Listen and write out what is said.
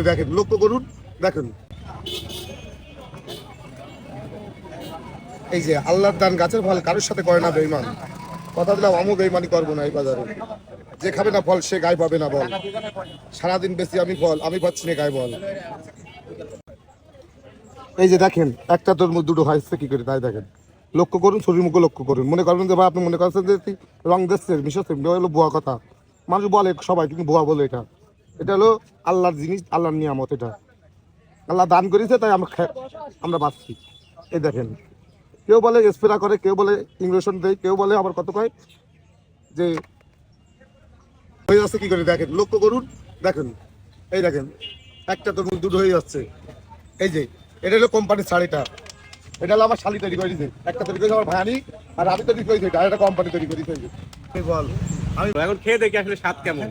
দেখেন, লক্ষ্য করুন, দেখেন এই যে আল্লাহর দান গাছের ফল কারোর সাথে করে না বেঈমান। কথা দিলাম আমিও বেঈমানি করবো না এই বাজারে। যে খাবে না ফল সে গায়ে পাবে না বল। সারাদিন বেশি আমি ফল, আমি পাচ্ছি না গায়ে বল। এই যে দেখেন একটা তরমুজ দুটো হয়েছে কি করে তাই দেখেন, লক্ষ্য করুন, শরীর মুখে লক্ষ্য করুন। মনে করবেন যে ভাই আপনি মনে করছেন যে রং দিচ্ছে মিশাচ্ছে, হলো ভুয়া কথা। মানুষ বলে সবাই, কিন্তু ভুয়া বলে এটা। এটা হলো আল্লাহর জিনিস, আল্লাহর নিয়ামত। এটা আল্লাহ দান করেছে তাই আমরা বাঁচছি। এই দেখেন, কেউ বলে স্প্রে করে, কেউ বলে ইঞ্জেকশন দেয়, কেউ বলে আবার কত কয় যে হয়ে যাচ্ছে কি করে দেখেন, লক্ষ্য করুন, দেখেন এই দেখেন একটা তরমুজ দুটো হয়ে যাচ্ছে। এই যে এটা হলো কোম্পানির শাড়িটা, এটা হলো আমার শালি তৈরি করেছে, একটা তৈরি করেছে আমার ভাইয়ানি, আর আমি তৈরি করেছি এটা, আর একটা কোম্পানি তৈরি করেছে। বল আমি এখন খেয়ে দেখি আসলে স্বাদ কেমন।